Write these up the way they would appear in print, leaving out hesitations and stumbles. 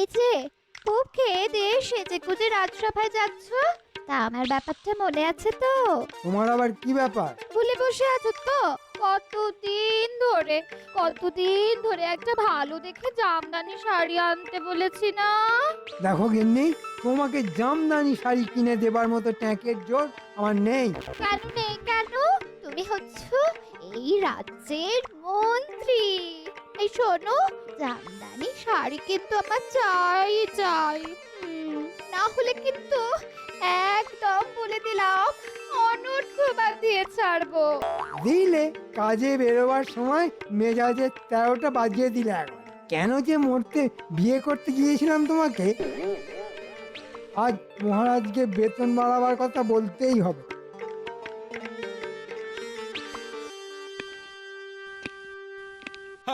এই যে খুব খেয়ে দিয়ে সেজেগুজে রাজসভায় যাচ্ছ, তা আমার ব্যাপারটা মনে আছে তো? তোমার আবার কি ব্যাপার? ভুলে বসে আছো তো? কতদিন ধরে একটা ভালো দেখে জামদানি শাড়ি আনতে বলেছি না? দেখো গিন্নি, তোমাকে জামদানি শাড়ি কিনে দেবার মতো ট্যাঁকের জোর আমার নেই। কেন নেই কেন? তুমি হচ্ছ এই রাজ্যের মন্ত্রী। এই শোনো, জামদানি শাড়ি কিন্তু আমার চাই চাই। না হলে কিন্তু একদম বলে দিলাম অনর্থ দিয়ে ছাড়বো। দিলে কাজে বেরোবার সময় মেজাজে 13টা বাজিয়ে দিলে একবার। কেন যে মরতে বিয়ে করতে গিয়েছিলাম তোমাকে, আজ মহারাজকে বেতন বাড়াবার কথা বলতেই হবে।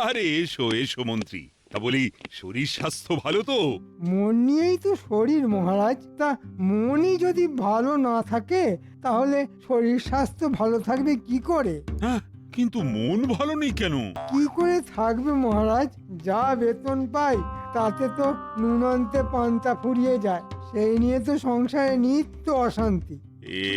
আরে এসো এসো মন্ত্রী, তা বলি শরীর স্বাস্থ্য ভালো তো? মন নিয়েই তো শরীর মহারাজ, তা মনই যদি ভালো না থাকে তাহলে শরীর স্বাস্থ্য ভালো থাকবে কি করে? হ্যাঁ, কিন্তু মন ভালো নেই কেন? কি করে থাকবে মহারাজ? যা বেতন পাই তাতে তো নুন আনতে পান্তা ফুরিয়ে যায়, সেই নিয়ে তো সংসারে নিত্য অশান্তি। এ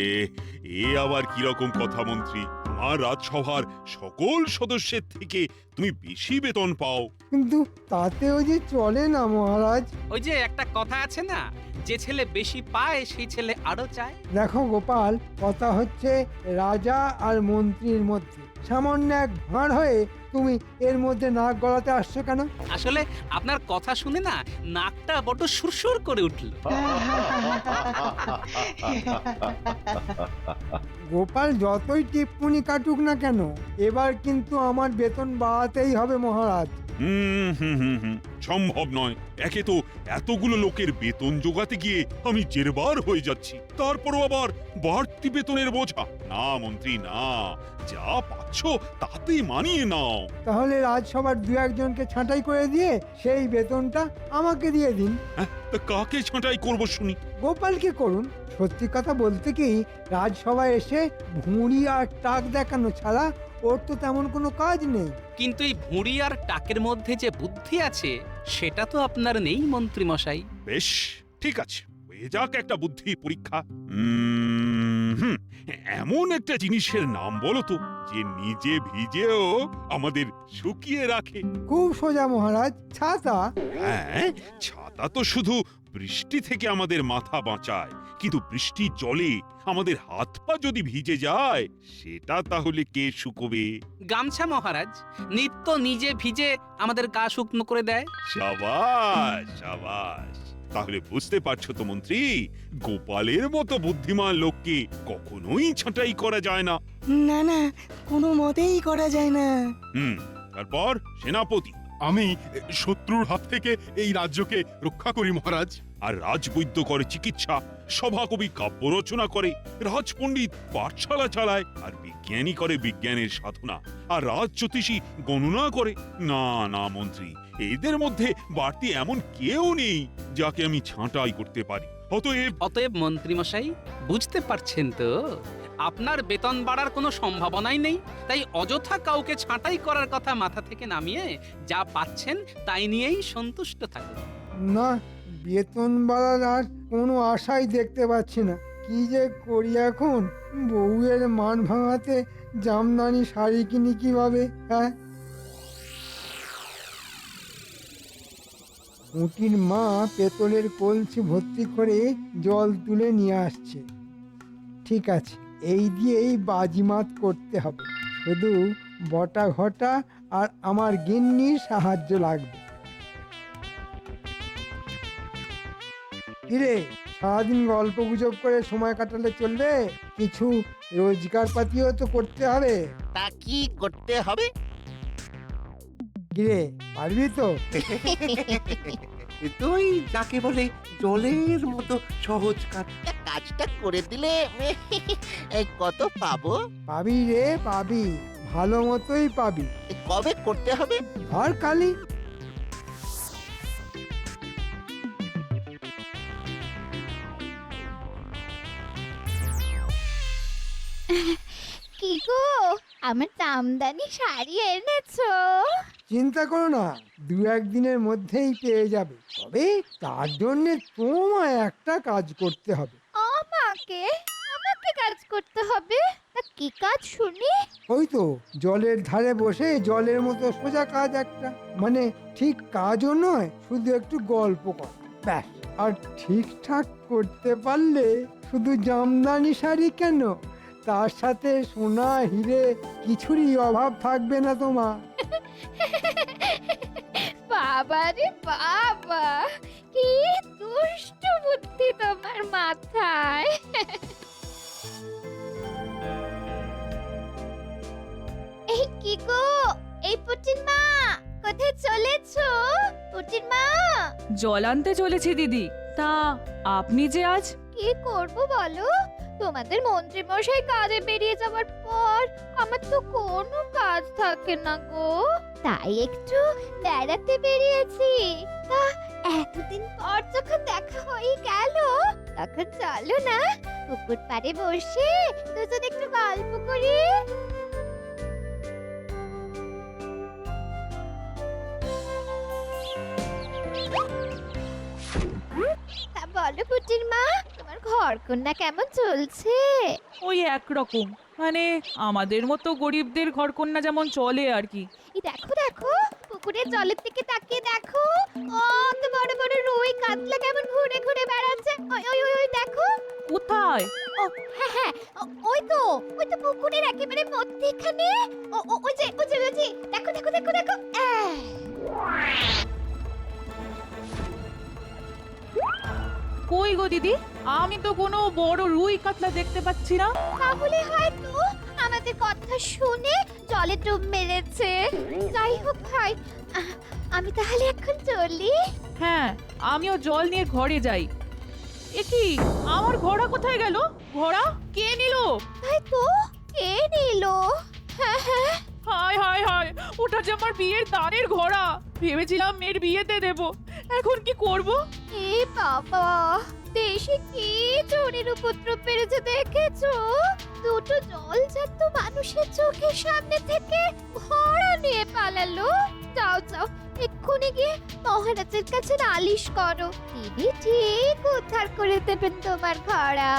এ আবার কিরকম কথা মন্ত্রী? আমার রাজসভার সকল সদস্যের থেকে তুমি বেশি বেতন পাও। কিন্তু তাতেও যে চলে না মহারাজ। ওই যে একটা কথা আছে না, যে ছেলে বেশি পায় সেই ছেলে আরো চায়। দেখো গোপাল, কথা হচ্ছে রাজা আর মন্ত্রীর মধ্যে। সামান্য এক ভাঁড় হয়ে তুমি এর মধ্যে নাক গলাতে আসছো কেন? আসলে আপনার কথা শুনে না নাকটা বড় সুরসুর করে উঠল। গোপাল যতই টিপ্পনি কাটুক না কেন, এবার কিন্তু আমার বেতন বাড়াতেই হবে মহারাজ। সম্ভব নয়। একে তো এতগুলো লোকের বেতন জোগাতে গিয়ে আমি জেরবার হয়ে যাচ্ছি, তারপরও আবার বাড়তি বেতনের বোঝা। না মন্ত্রী না, যা পাচ্ছ তাতেই মানিয়ে নাও। তাহলে রাজসভার দু একজনকে ছাঁটাই করে দিয়ে সেই বেতনটা আমাকে দিয়ে দিন। হ্যাঁ, তা কাকে ছাঁটাই করবো শুনি? গোপালকে করুন। সত্যি কথা বলতে কি, রাজসভায় এসে ভুঁড়ি আর টাক দেখানো ছাড়া ওর তো তেমন কোনো কাজ নেই। কিন্তু এই ভুঁড়ি আর টাকের মধ্যে যে বুদ্ধি আছে সেটা তো আপনার নেই মন্ত্রী মশাই। বেশ, ঠিক আছে, হয়ে যাক একটা বুদ্ধি পরীক্ষা। এমন একটা জিনিসের নাম বলো তো যে নিজে ভিজেও আমাদের শুকিয়ে রাখে। খুব সোজা মহারাজ, ছাতা। হ্যাঁ, ছাতা তো শুধু বৃষ্টি থেকে আমাদের মাথা বাঁচায়, কিন্তু বৃষ্টির জলে আমাদের হাত পা যদি ভিজে যায় সেটা তাহলে কে শুকোবে? গামছা মহারাজ, নিত্য নিজে ভিজে আমাদের গা শুকনো করে দেয়। সাবাস সাবাস, তাহলে বুঝতে পারছো তো মন্ত্রী, গোপালের মতো বুদ্ধিমান লোককে কখনোই ছাঁটাই করা যায় না। না না, কোনো মতেই করা যায় না। তারপর সেনাপতি। আমি শত্রুর হাত থেকে এই রাজ্যকে রক্ষা করি মহারাজ। আর রাজবৈদ্য করে চিকিৎসা, সভাকবি কাব্য রচনা করে, রাজপণ্ডিত পাঠশালা চালায়, আর বিজ্ঞানী করে বিজ্ঞানের সাধনা, আর রাজজ্যোতিষী গণনা করে। না না মন্ত্রী, এদের মধ্যে বাড়তি এমন কেউ নেই যাকে আমি ছাঁটাই করতে পারি। অতএব মন্ত্রী মশাই, বুঝতে পারছেন তো আপনার বেতন বাড়ার কোনো সম্ভাবনাই নেই, তাই অযথা কাউকে ছাঁটাই করার কথা মাথা থেকে নামিয়ে যা পাচ্ছেন তাই নিয়েই সন্তুষ্ট থাকুন। না, বেতন বাড়ার আর কোনো আশাই দেখতে পাচ্ছি না। কি যে করি এখন? বউয়ের মান ভাঙাতে জামদানি শাড়ি কিনি কিভাবে? হ্যাঁ, মুটির মা পেতলের কলসি ভর্তি করে জল তুলে নিয়ে আসছে। ঠিক আছে, এই দিয়েই বাজিমাত করতে হবে। শুধু বটা ঘটা আর আমার গিন্নির সাহায্য লাগবে। কিরে, সারাদিন গল্প গুজব করে সময় কাটালে চলবে? কিছু রোজগার পাতিও তো করতে হবে। তা কি করতে হবে? কিরে, পারবি তো? তুই যাকে বলে জলের মতো সহজ কাজ। কাজটা করে দিলে কত পাবো? পাবি রে পাবি, ভালো মতোই পাবি। কবে করতে হবে? ধর কালি। কি গো, আমার জামদানি শাড়ি এনেছো? চিন্তা করো না, দু একদিনের মধ্যেই পেয়ে যাবে। তবে তার জন্য তোমায় একটা কাজ করতে হবে। আমাকে আমাকে কাজ করতে হবে? তা কি কাজ শুনি? ওই তো জলের ধারে বসে জলের মতো সোজা কাজ একটা, মানে ঠিক কাজও নয়, শুধু একটু গল্প কর ব্যাস। আর ঠিকঠাক করতে পারলে শুধু জামদানি শাড়ি কেন, তার সাথে সোনা হিরে কিছুরই অভাব থাকবে না তোমার। বাবা রে বাবা, কি দুষ্ট বুদ্ধি তোমার মাথায়। এই কি গো, এই পুটির মা, কোথায় চলেছো? পুটির মা, জল আনতে চলেছি দিদি। তা আপনি যে আজ কি করব বলো? তোমাদের মন্ত্রী মশাই কাজে বেরিয়ে যাওয়ার পর আমার তো কোনো কাজ থাকে না গো, তাই একটু বেড়াতে বেরিয়েছি। তা এতদিন পর যখন দেখা হয়ে গেল, তখন চলো না পুকুর পাড়ে বসে দুজন একটু গল্প করি। তা বলো পুটির মা, তোমার ঘর কন্যা কেমন চলছে? ওই একরকম, মানে আমাদের মতো গরিবদের ঘরকন্যা যেমন চলে আর কি। এই দেখো দেখো, পুকুরের জলের দিকে তাকিয়ে দেখো, কত বড় বড় রুই কাতলা কেমন ঘুরে ঘুরে বেড়াচ্ছে। ওই ওই ওই ওই দেখো। কোথায়? ও হ্যাঁ হ্যাঁ, ওই তো পুকুরের একেবারে মধ্যেখানে। ওই যে দেখো দেখো দেখো দেখো। কই গো দিদি, আমি তো কোনো বড় রুই কাতলা দেখতে পাচ্ছি না। তাহলে হয়তো আমাদের কথা শুনে জলে ডুব মেরেছে। যাই হোক ভাই, আমি তাহলে এখন চলি। হ্যাঁ, আমিও জল নিয়ে ঘরে যাই। এ কি, আমার ঘোড়া কোথায় গেল? ঘোড়া কে নিল? তাই তো, কে নিল? হ্যাঁ হ্যাঁ, হায় হায় হায়, ওটা যে আমার বিয়ের দানের ঘোড়া। ভেবেছিলাম মেয়ের বিয়েতে দেব, এখন কি করব? এ বাবা, দেশে কি চোরের উপদ্রব বেড়েছে দেখেছো? দুটো জলজাত মানুষের চোখের সামনে থেকে ঘোড়া নিয়ে পালালো। যাও যাও, এক্ষুনি গিয়ে মহারাজের কাছে নালিশ করো, তিনি ঠিক উদ্ধার করে দেবেন তোমার ঘোড়া।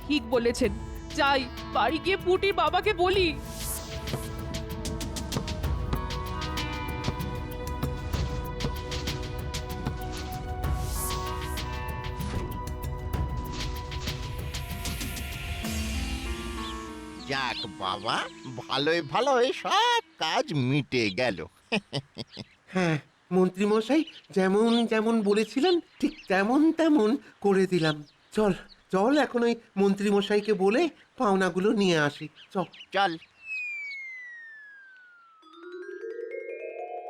ঠিক বলেছেন, যাই বাড়ি গিয়ে পুটির বাবাকে বলি। যাক বাবা, ভালোই ভালোই সব কাজ মিটে গেল। হ্যাঁ, মন্ত্রীমশাই যেমন যেমন বলেছিলেন ঠিক তেমন তেমন করে দিলাম। চল চল, এখন ওই মন্ত্রীমশাইকে বলে পাওনাগুলো নিয়ে আসি। চল। চল।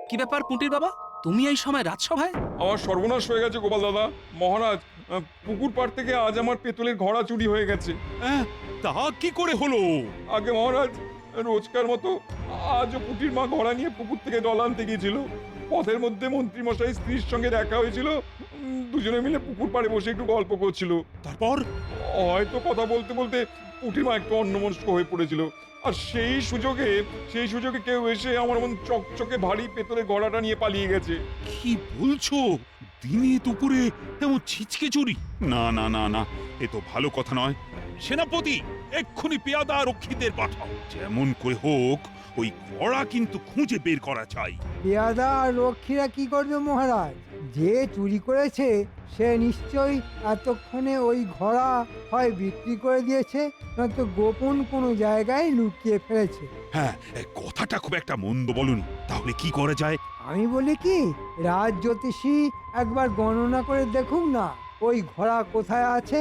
কি ব্যাপার পুঁটির বাবা, তুমি এই সময় রাজসভায়? আমার সর্বনাশ হয়ে গেছে গোপাল দাদা। মহারাজ, পুকুর পাড় থেকে আজ আমার পেতলের ঘোড়া চুরি হয়ে গেছে। তা কি করে হলো? আগে মহারাজ, রোজকার মতো আজও পুটির মা ঘোড়া নিয়ে পুকুর থেকে জল আনতে গিয়েছিল। পথের মধ্যে মন্ত্রী মশাই স্ত্রীর সঙ্গে দেখা হয়েছিল। দুজনে মিলে পুকুর পাড়ে বসে একটু গল্প করছিল। তারপর? হয়তো কথা বলতে বলতে পুটির মা একটু অন্যমনস্ক হয়ে পড়েছিল। আর সেই সুযোগে কেউ এসে আমার মন চকচকে ভারী পেতলের ঘোড়াটা নিয়ে পালিয়ে গেছে। কি বলছো? দিনে দুপুরে এমন ছিচকে চুরি? না না না না, এ তো ভালো কথা নয়। সেনাপতি, এক্ষুনি পেয়াদা রক্ষীদের পাঠাও। যেমন করে হোক ওই ঘোড়া কিন্তু খুঁজে বের করা চাই। পেয়াদা আর রক্ষীরা কি করবে মহারাজ? যে চুরি করেছে সে নিশ্চয়ই এতক্ষণে ওই ঘোড়া হয় বিক্রি করে দিয়েছে, নয়তো গোপন কোনো জায়গায় লুকিয়ে ফেলেছে। হ্যাঁ, কথাটা খুব একটা মন্দ বলুন। তাহলে কি করা যায়? আমি বলি কি, রাজ জ্যোতিষী একবার গণনা করে দেখুন না ওই ঘোড়া কোথায় আছে।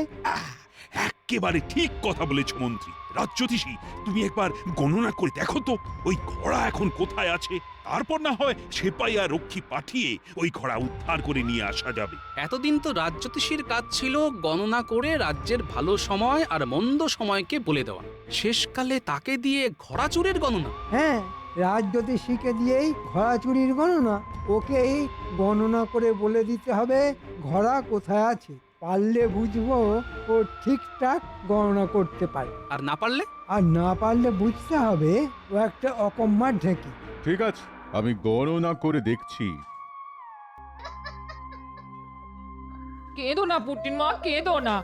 একেবারে ঠিক কথা বলেছ মন্ত্রী। রাজ্যোতিষী, তুমি একবার গণনা করে দেখো তো ওই ঘোড়া এখন কোথায় আছে। তারপর না হয় সেপাই আর রক্ষী পাঠিয়ে ওই ঘোড়া উদ্ধার করে নিয়ে আসা যাবে। এতদিন তো রাজ্যোতিষীর কাজ ছিল গণনা করে রাজ্যের ভালো সময় আর মন্দ সময়কে বলে দেওয়া। শেষকালে তাকে দিয়ে ঘোড়া চুরির গণনা? হ্যাঁ, রাজ জ্যোতিষীকে দিয়েই ঘোড়া চুরির গণনা। ওকেই গণনা করে বলে দিতে হবে ঘোড়া কোথায় আছে। পারলে বুঝবো ও ঠিকঠাক গণনা করতে পারে, আর না পারলে? আর না পারলে বুঝতে হবে ও একটা অকম্মার ঢেকি। ঠিক আছে, আমি গণনা করে দেখছি। কেঁদো না পুটির মা, কেঁদো না।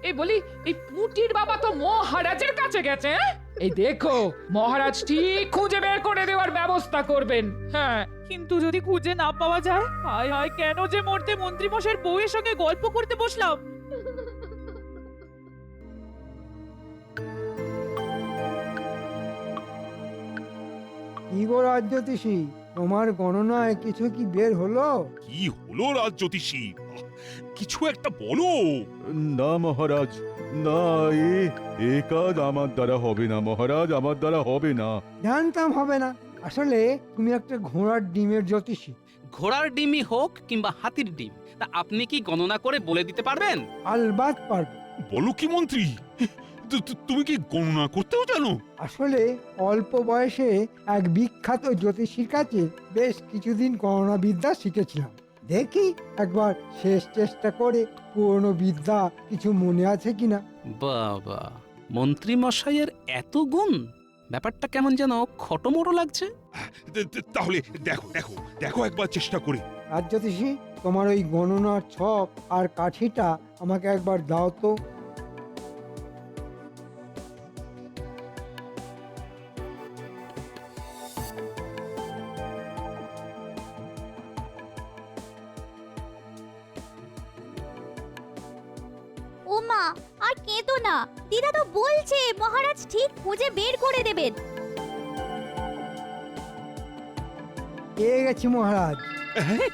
এই বলি, এই পুটির বাবা তো মহারাজের কাছে গেছে। হ্যাঁ? এই দেখো, মহারাজ ঠিক খুঁজে বের করে দেওয়ার ব্যবস্থা করবেন। হ্যাঁ, কিন্তু যদি খুঁজে না পাওয়া যায়, হায় হায়, কেন যে মরতে মন্ত্রী মশাইয়ের বউয়ের সঙ্গে গল্প করতে বসলাম। কি গো রাজ্যতীষী, তোমার গণনায় কিছু কি বের হলো? কি হলো রাজ্যোতিষী? কিছু একটা বলো। না মহারাজ, না, এ কাজ আমার দ্বারা হবে না মহারাজ, আমার দ্বারা হবে না। জানতাম হবে না। আসলে তুমি একটা ঘোড়ার ডিমের জ্যোতিষী। ঘোড়ার ডিমই হোক কিংবা হাতির ডিম, তা আপনি কি গণনা করে বলে দিতে পারবেন? আলবাত পারবো। বলো কি মন্ত্রী, তুমি কি গণনা করতেও জানো? আসলে অল্প বয়সে এক বিখ্যাত জ্যোতিষীর কাছে বেশ কিছুদিন গণনা বিদ্যা শিখেছিলাম। দেখি একবার শেষ চেষ্টা করে পুরনো বিদ্যা কিছু মনে আছে কিনা। বাবা, মন্ত্রী মশাইয়ের এত গুণ! ব্যাপারটা কেমন যেন খটোমটো লাগছে। তাহলে দেখো দেখো দেখো একবার চেষ্টা করে। রাজ্যতীষী, তোমার ওই গণনার ছক আর কাঠিটা আমাকে একবার দাও তো। ও মা, আর কেঁদো না। দিদা তো বলছে মহারাজ ঠিক খুঁজে বের করে দেবেন। পেয়ে গেছি মহারাজ। হ্যাঁ,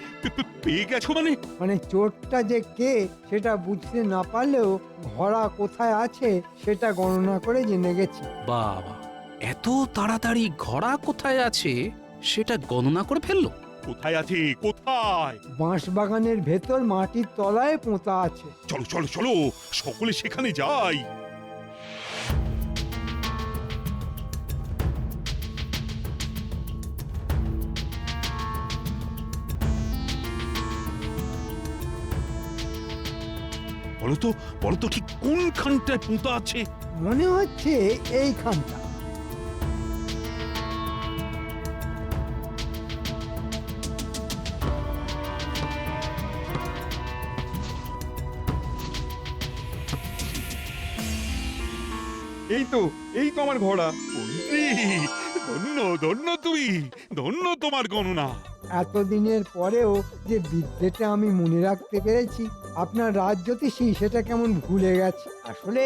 পেয়ে গেছো মানে? মানে চোরটা যে কে সেটা বুঝতে না পারলেও ঘোড়া কোথায় আছে সেটা গণনা করে জেনে গেছি। বাবা, এত তাড়াতাড়ি ঘোড়া কোথায় আছে সেটা গণনা করে ফেললো? কোথায় আছে, কোথায়? বাঁশবাগানের ভেতর মাটির তলায় পোঁতা আছে। চলো চলো চলো, সকলে সেখানে যাই। বলো তো ঠিক কোনখানটায় পোঁতা আছে? মনে হচ্ছে এইখানটা। এই তো আমার ঘোড়া। মন্ত্রী, ধন্য ধন্য তুমি, ধন্য তোমার গণনা। এতদিনের পরেও যে বিদ্যেটা আমি মনে রাখতে পেরেছি, আপনার রাজ্যতীষী সেটা কেমন ভুলে গেছে। আসলে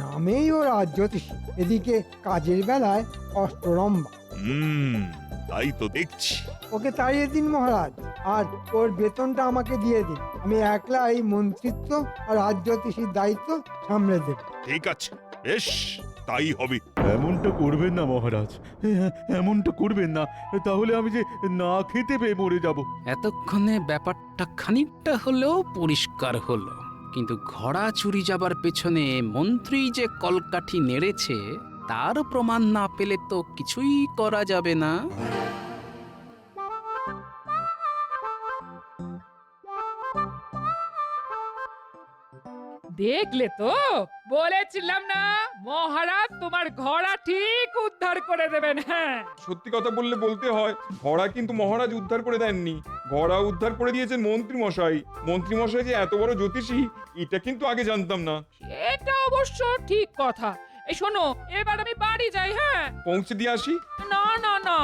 নামেই ও রাজ্যতীষী, এদিকে কাজের বেলায় অষ্টরম্ভা। তাই তো দেখছি। ওকে তাড়িয়ে দিন মহারাজ, আর ওর বেতনটা আমাকে দিয়ে দিন। আমি একলা এই মন্ত্রিত্ব আর রাজ্যতীষীর দায়িত্ব সামলে দেব। ঠিক আছে, বেশ, তাই হবে। এমনটা করবেন না মহারাজ, এমনটা করবেন না, তাহলে আমি যে না খেতে পেয়ে মরে যাব। এতক্ষণে ব্যাপারটা খানিকটা হলেও পরিষ্কার হলো, কিন্তু ঘোড়া চুরি যাবার পেছনে মন্ত্রী যে কলকাঠি নেড়েছে তার প্রমাণ না পেলে তো কিছুই করা যাবে না। দেখলে তো, বলেছিলাম না মহারাজ তোমার ঘোড়া ঠিক উদ্ধার করে দেবেন। হ্যাঁ, সত্যি কথা বলতে হয়, ঘোড়া কিন্তু মহারাজ উদ্ধার করে দেননি, ঘোড়া উদ্ধার করে দিয়েছেন মন্ত্রী মশাই। মন্ত্রী মশাই যে এত বড় জ্যোতিষী এটা কিন্তু আগে জানতাম না। এটা অবশ্য ঠিক কথা। এই শোনো, এবার আমি বাড়ি যাই। হ্যাঁ, পৌঁছে দিয়ে আসি। না না না,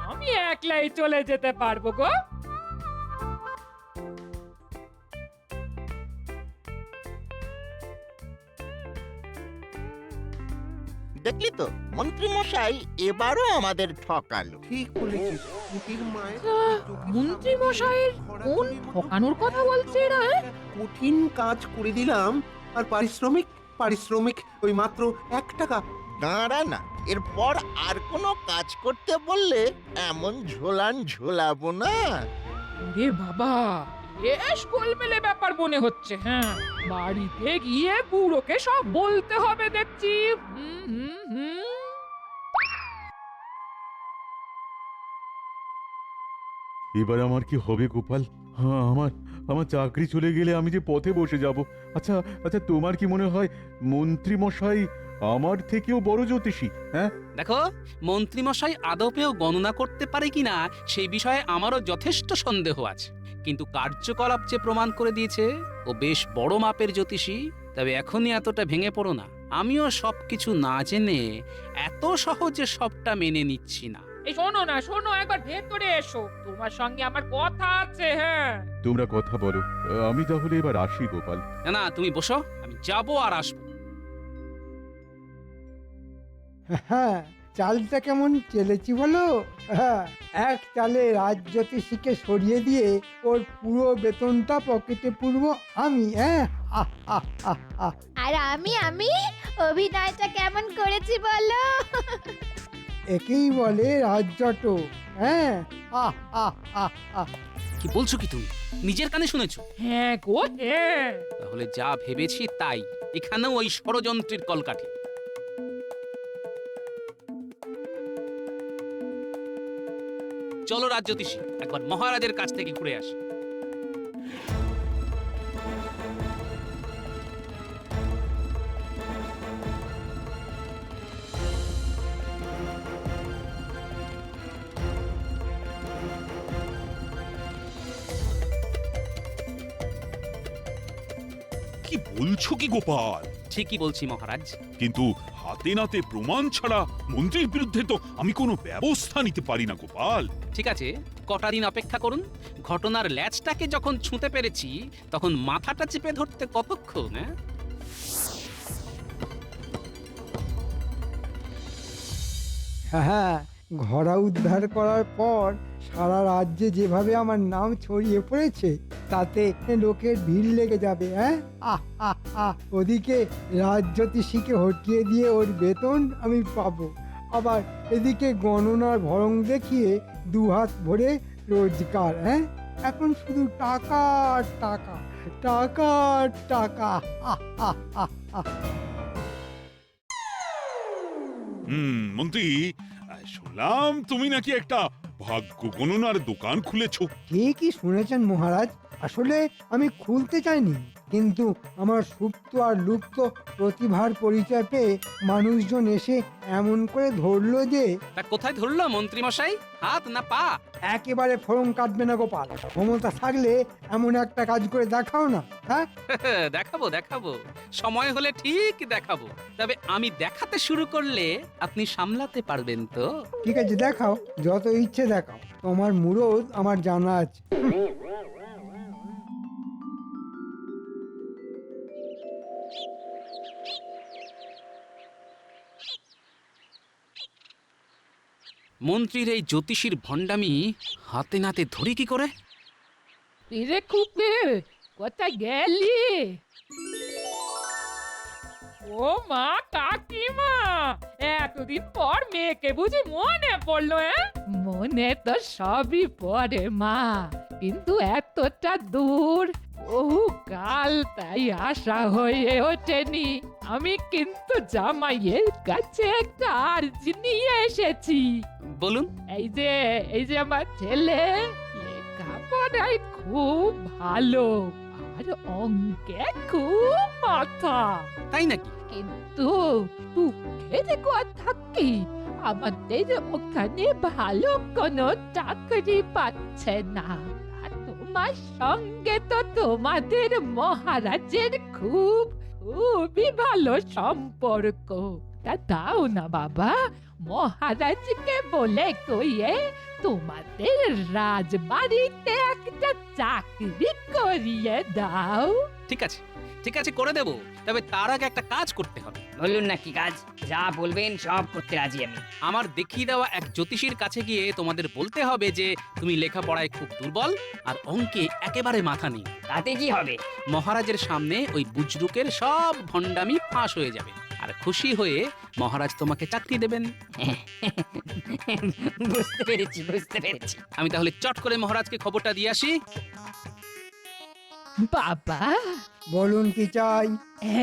আমি একলাই চলে যেতে পারবো গো। দেখলি তো মন্ত্রী মশাই এবারও আমাদের ঠকালো। ঠিক বলেছিস, পুটির মায়ের মন্ত্রী মশাইয়ের কোন ঠকানোর কথা বলছে এরা? কঠিন কাজ করে দিলাম, আর পারিশ্রমিক ওই মাত্র 1 টাকা। দাঁড়া না, এরপর আর কোনো কাজ করতে বললে এমন ঝোলাবো না। রে বাবা, বেশ গোলমেলে ব্যাপার মনে হচ্ছে। হ্যাঁ, বাড়িতে গিয়ে বুড়োকে সব বলতে হবে দেখছি। এবার আমার কি হবে গোপাল? হ্যাঁ, আমার চাকরি চলে গেলে আমি যে পথে বসে যাব। আচ্ছা আচ্ছা, তোমার কি মনে হয় মন্ত্রী মশাই আমার থেকেও বড় জ্যোতিষী? হ্যাঁ, দেখো মন্ত্রীমশাই আদপেও গণনা করতে পারে কিনা সেই বিষয়ে আমারও যথেষ্ট সন্দেহ আছে, কিন্তু কার্যকলাপ যে প্রমাণ করে দিয়েছে ও বেশ বড় মাপের জ্যোতিষী। তবে এখনই এতটা ভেঙে পড়ো না, আমিও সবকিছু না জেনে এত সহজে সবটা মেনে নিচ্ছি না। এই শোনো না, শোনো, একবার ভেতরে এসো, তোমার সঙ্গে আমার কথা আছে। হ্যাঁ, তোমরা কথা বলো, আমি তাহলে এবার আসি গোপাল। না না, তুমি বসো, আমি যাবো আর আসবো। হ্যাঁ, চালটা কেমন চেলেছি বলো? হ্যাঁ, এক চালে রাজজ্যোতিষীকে সরিয়ে দিয়ে ওর পুরো বেতনটা পকেটে পুরবো আমি। হ্যাঁ, আহ, আহ, আহ, আহ। আর আমি অভিনয়টা কেমন করেছি বলো? একেই বলে রাজ্যট। হ্যাঁ, আহ, আহ, আহ, আহ। কি বলছো কি তুমি? নিজের কানে শুনেছো? হ্যাঁ গো, হ্যাঁ। তাহলে যা ভেবেছি তাই, এখানেও ওই ষড়যন্ত্রের কলকাঠি। চলো রাজজ্যোতিষী, একবার মহারাজের কাছ থেকে ঘুরে আসি। কি বলছো কি গোপাল? ঠিকই বলছি মহারাজ। কিন্তু হাতে নাতে প্রমাণ ছাড়া মন্ত্রীর বিরুদ্ধে তো আমি কোনো ব্যবস্থা নিতে পারি না গোপাল। ঠিক আছে, কটা দিন অপেক্ষা করুন। ঘটনার ল্যাজটাকে যখন ছুঁতে পেরেছি তখন মাথাটা চেপে ধরতে কতক্ষণ? হ্যাঁ, ঘোড়া উদ্ধার করার পর সারা রাজ্যে যেভাবে আমার নাম ছড়িয়ে পড়েছে তাতে লোকের ভিড় লেগে যাবে। হ্যাঁ, আহ, আহ, আহ। ওদিকে রাজজ্যোতিষীকে হটিয়ে দিয়ে ওর বেতন আমি পাবো, আবার এদিকে গণনার ভরং দেখিয়ে দুহাত ভরে রোজগার। হ্যাঁ, এখন শুধু টাকা আর টাকা, টাকা আর টাকা। আহ, আহ, আহ, আহ। মন্ত্রী, শুনলাম তুমি নাকি একটা ভাগ্য গণনার দোকান খুলেছো। ঠিকই শুনেছেন মহারাজ, আসলে আমি খুলতে চাইনি, কিন্তু আমার সুপ্ত আর লুপ্ত প্রতিভার পরিচয় পেয়ে মানুষজন এসে এমন করে ধরলো যে। তা কোথায় ধরলো মন্ত্রী মশাই? হাত না পা? একেবারে ফরম কাটবে না গোপাল, ক্ষমতা থাকলে এমন একটা কাজ করে দেখাও না। হ্যাঁ, দেখাবো দেখাবো, সময় হলে ঠিক দেখাবো। তবে আমি দেখাতে শুরু করলে আপনি সামলাতে পারবেন তো? ঠিক আছে, দেখাও, যত ইচ্ছে দেখাও, তোমার মুরদ আমার জানা আছে। মন্ত্রীর এই জ্যোতিষীর ভণ্ডামি হাতে নাতে ধরি কি করে? রে খুপে, কোথায় গেলি? ও মা, কাকিমা, এতদিন পর মেয়েকে বুঝি মনে পড়লো? মনে তো সবই পড়ে মা, কিন্তু এতটা দূর বহু কাল তাই আশা হয়ে ওঠেনি। আমি কিন্তু জামাইয়ের কাছে একটা আর্জি নিয়ে এসেছি। বলুন। এই যে আমার ছেলে লেখাপড়ায় খুব ভালো আর অঙ্কে খুব মাথা। তাই নাকি? কিন্তু দুঃখের কথা কি, আমাদের ওখানে ভালো কোনো চাকরি পাচ্ছে না। আর তোমার সঙ্গে তো তোমাদের মহারাজের খুবই ভালো সম্পর্ক। তা দাও না বাবা, মহারাজকে বলে কইয়ে তোমাদের রাজবাড়িতে একটা চাকরি করিয়ে দাও। ঠিক আছে, ঠিক আছে, করে দেব। তবে তার আগে একটা কাজ করতে হবে। বলুন না কি কাজ? যা বলবেন সব করতে রাজি আমি। আমার দেখিয়ে দেওয়া এক জ্যোতিষীর কাছে গিয়ে তোমাদের বলতে হবে যে তুমি লেখাপড়ায় খুব দুর্বল আর অঙ্কে একেবারে মাথা নেই। তাতে কি হবে? মহারাজের সামনে ওই বুজরুকের সব ভণ্ডামি ফাঁস হয়ে যাবে, আর খুশি হয়ে মহারাজ তোমাকে চাকরি দেবেন। বুঝতে পেরেছি, বুঝতে পেরেছি। আমি তাহলে চট করে মহারাজকে খবরটা দিয়ে আসি। বাবা, বলুন কি চাই?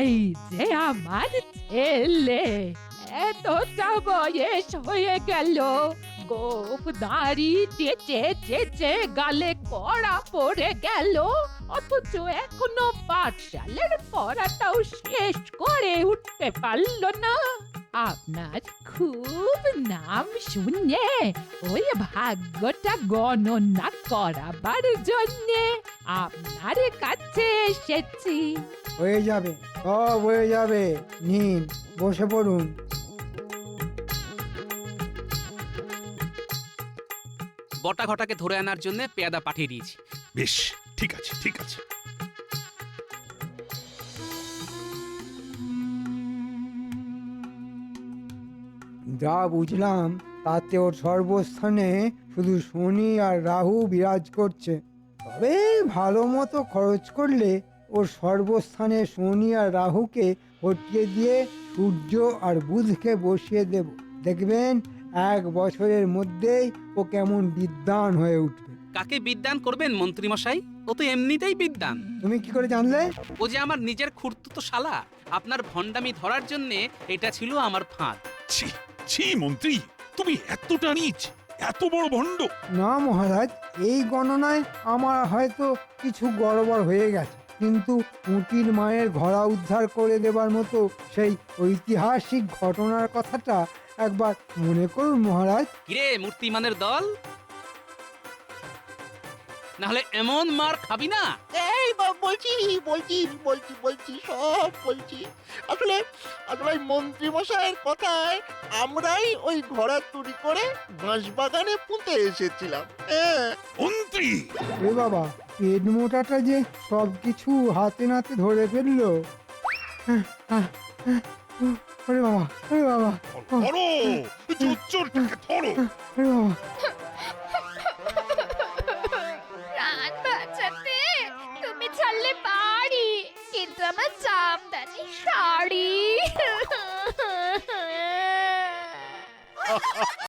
এই যে আমার ছেলে, এতটা বয়স হয়ে গেল, গোফ দাড়ি চেচে চেচে গালে কড়া পড়ে গেল, অথচ এখনো পাঠশালার পড়াটাও শেষ করে উঠতে পারলো না। আপনার খুব নাম শুনে ওই ভাগ্যটা গণনা করাবার জন্যে আপনার কাছে এসেছি। হয়ে যাবে, সব হয়ে যাবে। নিন, বসে পড়ুন। বটা ঘটাকে ধরে আনার জন্য পেয়াদা পাঠিয়ে দিয়েছি। বেশ, ঠিক আছে ঠিক আছে। যা বুঝলাম তাতে ওর সর্বস্থানে শুধু শনি আর রাহু বিরাজ করছে। তবে ভালো মতো খরচ করলে ওর সর্বস্থানে শনি আর রাহুকে হটিয়ে দিয়ে সূর্য আর বুধকে বসিয়ে দেব। দেখবেন 1 বছরের মধ্যেই ও কেমন বিদ্বান হয়ে উঠবে। কাকে বিদ্যান করবেন মন্ত্রী মশাই? ও তো এমনিতেই বিদ্যান। তুমি কি করে জানলে? ও যে আমার নিজের খুড়তুতো শালা। আপনার ভণ্ডামি ধরার জন্য এটা ছিল আমার ফাঁদ। ছি ছি মন্ত্রী, তুমি এতটা নীচ, এত বড় ভণ্ড! না মহারাজ, এই গণনায় আমার হয়তো কিছু গড়বড় হয়ে গেছে, কিন্তু পুঁটির মায়ের ঘোড়া উদ্ধার করে দেবার মতো সেই ঐতিহাসিক ঘটনার কথাটা একবার মনে করুন মহারাজ। কিরে মূর্তিমানের দল, নাহলে এমন মার খাবি না। এই বলছি বলছি বলছি বলছি সব বলছি। আসলে আসলে ওই মন্ত্রী মশাইয়ের কথায় আমরাই ওই ঘোড়া চুরি করে বাঁশবাগানে পুঁতে এসেছিলাম। হ্যাঁ মন্ত্রী! এ বাবা, পেট মোটাটা যে সব কিছু হাতে নাতে ধরে ফেললো। ওরে বাবা, ওরে বাবা, ধরো, চোরটাকে ধরো! ওরে বাবা।